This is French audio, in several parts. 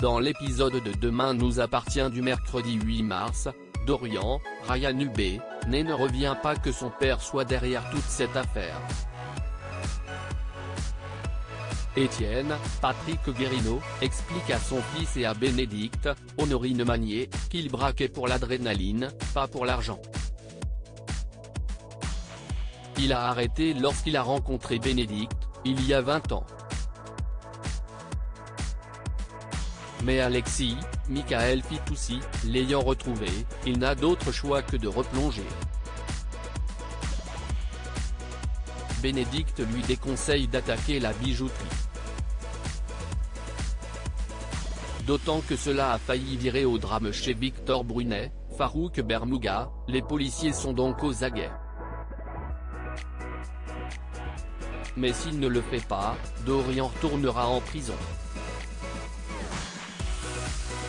Dans l'épisode de Demain nous appartient du mercredi 8 mars, Dorian, Ryan Hubé, ne revient pas que son père soit derrière toute cette affaire. Étienne, Patrick Guérino, explique à son fils et à Bénédicte, Honorine Magnier, qu'il braquait pour l'adrénaline, pas pour l'argent. Il a arrêté lorsqu'il a rencontré Bénédicte, il y a 20 ans. Mais Alexis, Michael Fitoussi, l'ayant retrouvé, il n'a d'autre choix que de replonger. Bénédicte lui déconseille d'attaquer la bijouterie. D'autant que cela a failli virer au drame chez Victor Brunet, Farouk Bermouga, les policiers sont donc aux aguets. Mais s'il ne le fait pas, Dorian retournera en prison.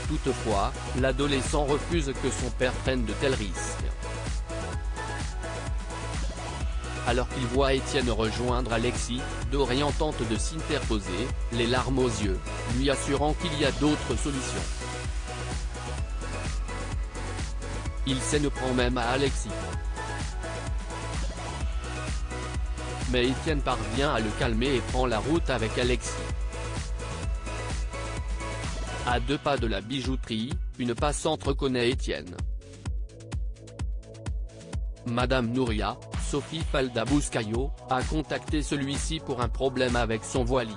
Toutefois, l'adolescent refuse que son père prenne de tels risques. Alors qu'il voit Étienne rejoindre Alexis, Dorian tente de s'interposer, les larmes aux yeux, lui assurant qu'il y a d'autres solutions. Il s'en prend même à Alexis. Mais Étienne parvient à le calmer et prend la route avec Alexis. À 2 pas de la bijouterie, une passante reconnaît Étienne. Madame Nouria, Sophie Falda-Bouscayo, a contacté celui-ci pour un problème avec son voilier.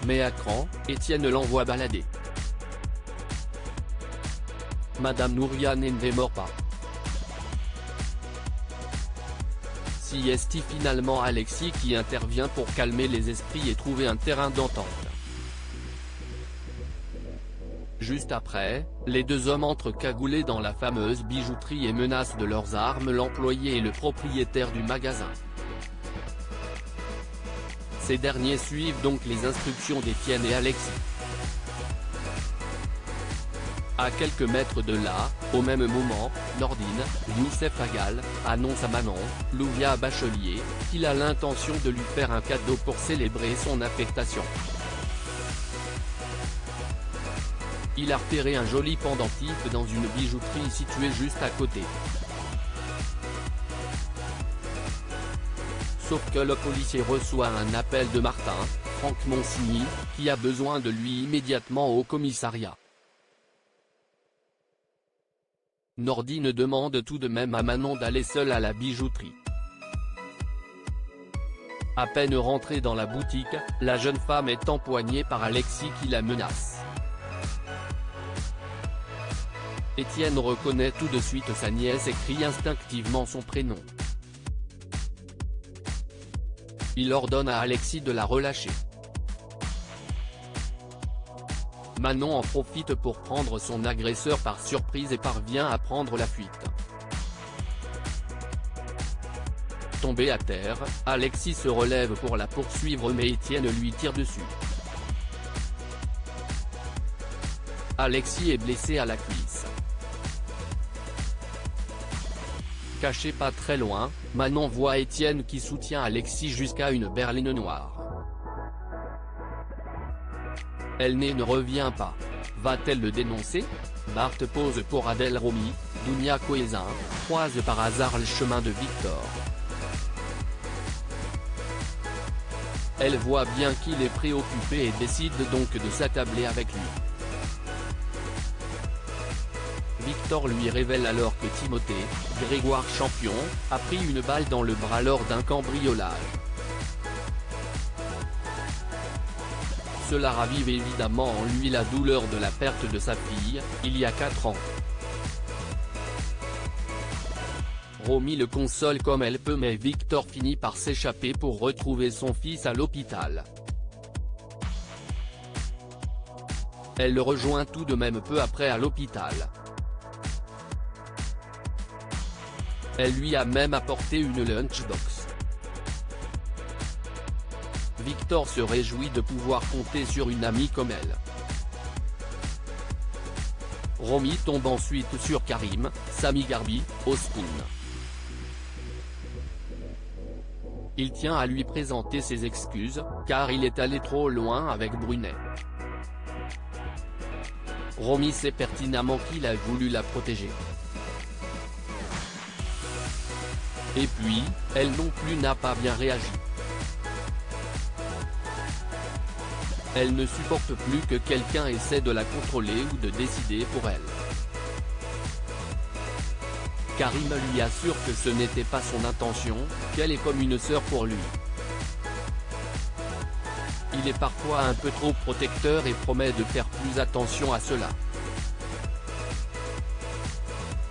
Mais à cran, Étienne l'envoie balader. Madame Nouria ne démord pas. Si est finalement Alexis qui intervient pour calmer les esprits et trouver un terrain d'entente. Juste après, les deux hommes entrent cagoulés dans la fameuse bijouterie et menacent de leurs armes l'employé et le propriétaire du magasin. Ces derniers suivent donc les instructions d'Étienne et Alexis. À quelques mètres de là, au même moment, Nordine, Youssef Agal, annonce à Manon, Louvia Bachelier, qu'il a l'intention de lui faire un cadeau pour célébrer son affectation. Il a repéré un joli pendentif dans une bijouterie située juste à côté. Sauf que le policier reçoit un appel de Martin, Franck Monsigny, qui a besoin de lui immédiatement au commissariat. Nordine demande tout de même à Manon d'aller seule à la bijouterie. À peine rentrée dans la boutique, la jeune femme est empoignée par Alexis qui la menace. Étienne reconnaît tout de suite sa nièce et crie instinctivement son prénom. Il ordonne à Alexis de la relâcher. Manon en profite pour prendre son agresseur par surprise et parvient à prendre la fuite. Tombé à terre, Alexis se relève pour la poursuivre mais Étienne lui tire dessus. Alexis est blessé à la cuisse. Caché pas très loin, Manon voit Étienne qui soutient Alexis jusqu'à une berline noire. Elle ne revient pas. Va-t-elle le dénoncer? Marthe pose pour Adèle Romy, Dounia Coézin, croise par hasard le chemin de Victor. Elle voit bien qu'il est préoccupé et décide donc de s'attabler avec lui. Victor lui révèle alors que Timothée, Grégoire Champion, a pris une balle dans le bras lors d'un cambriolage. Cela ravive évidemment en lui la douleur de la perte de sa fille, il y a 4 ans. Romy le console comme elle peut mais Victor finit par s'échapper pour retrouver son fils à l'hôpital. Elle le rejoint tout de même peu après à l'hôpital. Elle lui a même apporté une lunchbox. Victor se réjouit de pouvoir compter sur une amie comme elle. Romy tombe ensuite sur Karim, Sami Garbi, Ospoun. il tient à lui présenter ses excuses, car il est allé trop loin avec Brunet. Romy sait pertinemment qu'il a voulu la protéger. Et puis, elle non plus n'a pas bien réagi. Elle ne supporte plus que quelqu'un essaie de la contrôler ou de décider pour elle. Karim lui assure que ce n'était pas son intention, qu'elle est comme une sœur pour lui. Il est parfois un peu trop protecteur et promet de faire plus attention à cela.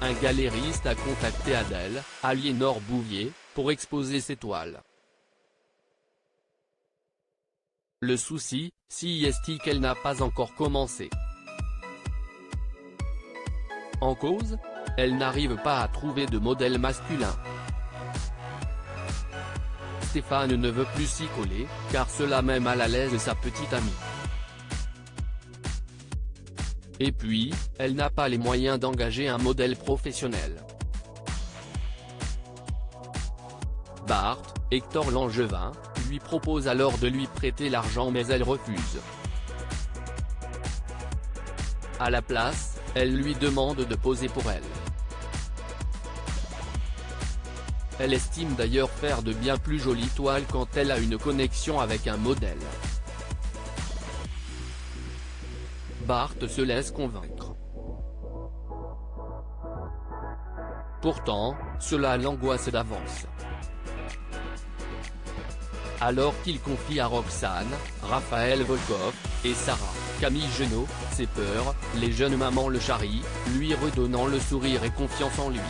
Un galériste a contacté Adèle, Aliénor Bouvier, pour exposer ses toiles. Le souci, si est qu'elle n'a pas encore commencé. En cause, elle n'arrive pas à trouver de modèle masculin. Stéphane ne veut plus s'y coller, car cela met mal à l'aise sa petite amie. Et puis, elle n'a pas les moyens d'engager un modèle professionnel. Bart, Hector Langevin, lui propose alors de lui prêter l'argent mais elle refuse. À la place, elle lui demande de poser pour elle. Elle estime d'ailleurs faire de bien plus jolies toiles quand elle a une connexion avec un modèle. Bart se laisse convaincre. Pourtant, cela l'angoisse d'avance. Alors qu'il confie à Roxane, Raphaël Volkov, et Sarah, Camille Genot, ses peurs, les jeunes mamans le charrient, lui redonnant le sourire et confiance en lui.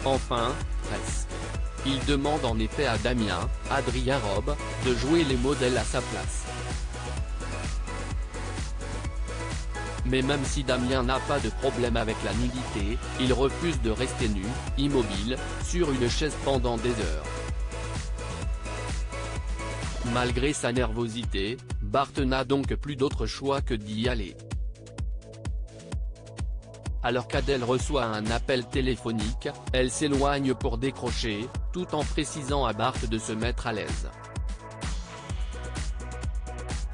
Enfin, presque. Il demande en effet à Damien, Adrien Robe, de jouer les modèles à sa place. Mais même si Damien n'a pas de problème avec la nudité, il refuse de rester nu, immobile, sur une chaise pendant des heures. Malgré sa nervosité, Bart n'a donc plus d'autre choix que d'y aller. Alors qu'Adèle reçoit un appel téléphonique, elle s'éloigne pour décrocher, tout en précisant à Bart de se mettre à l'aise.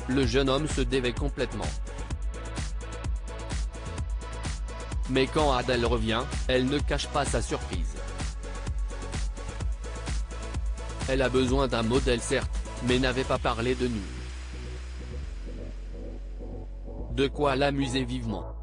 Le jeune homme se dévait complètement. Mais quand Adèle revient, elle ne cache pas sa surprise. Elle a besoin d'un modèle certes, mais n'avait pas parlé de nu. De quoi l'amuser vivement.